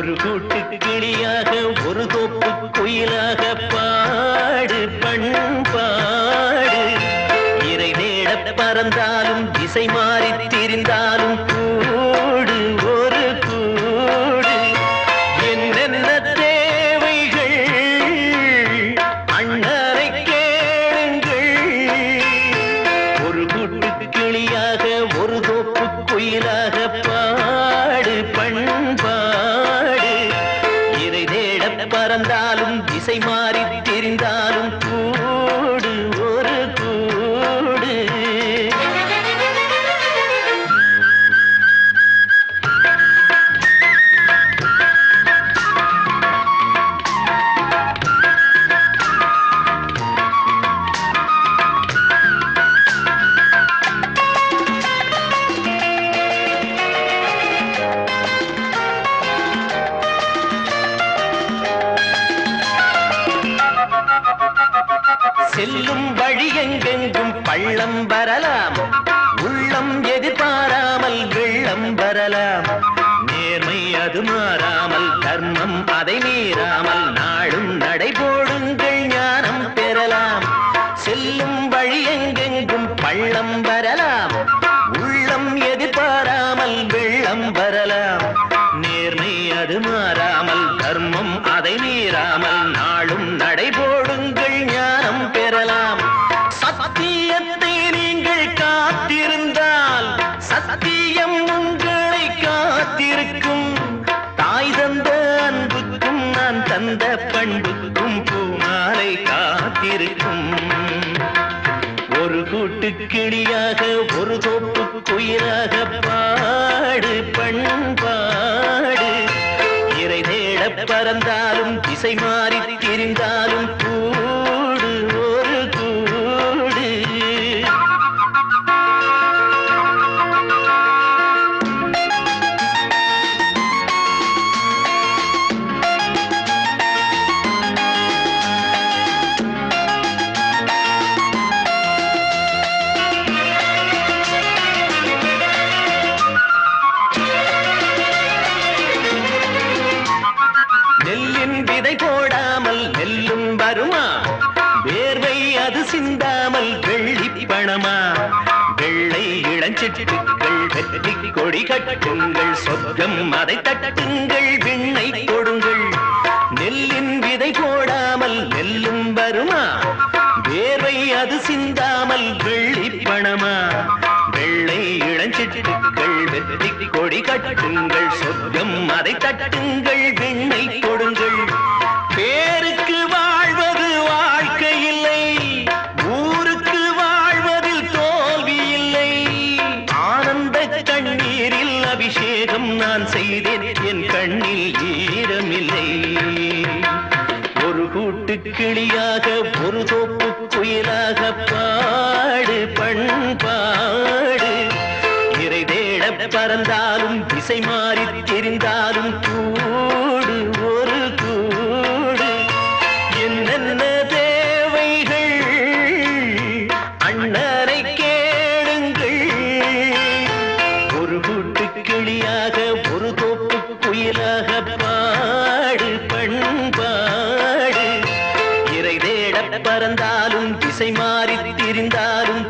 ஒரு கூட்டு கிளியாக ஒரு தோப்பு குயிலாக பாடு பண்பாடு இறை தேட பறந்தாலும் திசை மாறி திரிந்தாலும் கூடு ஒரு கூடு என்னென்ன தேவைகள் அண்ணரை கேளுங்கள் ஒரு கூட்டு கிளியாக ஒரு தோப்பு குயிலாக பாடு பண்பாடு இறை தேட பறந்தாலும் திசை மாறி திரிந்தாலும் கூடு ஒரு கூடு செல்லும் வழி எங்கெங்கும் பள்ளம் வரலாம் உள்ளம் எதிர்பாராமல் வெள்ளம் வரலாம் நேர்மை அது மாறாமல் தர்மம் அதை மீறாமல் நாடும் நடைபோடுங்கள் ஞானம் பெறலாம் செல்லும் வழி எங்கெங்கும் பள்ளம் வரலாம் உள்ளம் எதிர்பாராமல் வெள்ளம் வரலாம் நேர்மை அது மாறாமல் தர்மம் அதை மீறாமல் நாளும் நடைபோடுங்கள் ஞானம் பெறலாம் சத்தியத்தை நீங்கள் காத்திருந்தால் சத்தியம் உங்களை காத்திருக்கும் தாய் தந்த அன்புக்கும் நான் தந்த பண்புக்கும் பூமாலை காத்திருக்கும் ஒரு கூட்டு கிளியாக ஒரு தோப்பு குயிலாக பாடு பண்பாடு இறை தேட பறந்தாலும் திசை மாறி திரிந்தாலும் கூடு ஒரு கூடு நெல்லின் விதை போடாமல் நெல்லும் வருமா வேர்வை அது சிந்தாமல் வெள்ளி பணமா வெள்ளை இளஞ்சிட்டுக்கள் வெற்றி கொடி கட்டுங்கள் சொர்க்கம் அதை தட்டுங்கள் விண்ணை கொடுங்கள் நெல்லின் விதை போடாமல் நெல்லும் வருமா வேர்வை அது சிந்தாமல் வெள்ளி பணமா வெள்ளை இளஞ்சிட்டுக்கள் வெற்றி கொடி கட்டுங்கள் சொர்க்கம் அதை தட்டுங்கள் விண்ணை கொடுங்கள் பேருக்கு வாழ்வது வாழ்க்கை இல்லை ஊருக்கு வாழ்வதில் தோல்வி இல்லை ஆனந்த கண்ணீரில் அபிஷேகம் நான் செய்தேன் என் கண்ணில் ஈரமில்லை ஒரு கூட்டு கிளியாக ஒரு தோப்பு குயிலாக பாடு பண்பாடு இறை தேட பறந்தாலும் திசை மாறி தெரிந்தாலும் கூடு ஒரு கூடு என்னென்ன தேவைகள் அண்ணரை கேளுங்கள் ஒரு கூட்டு கிளியாக ஒரு தோப்பு குயிலாக பாடு பண்பாடு இறை தேட பறந்தாலும் திசை மாறி திரிந்தாலும்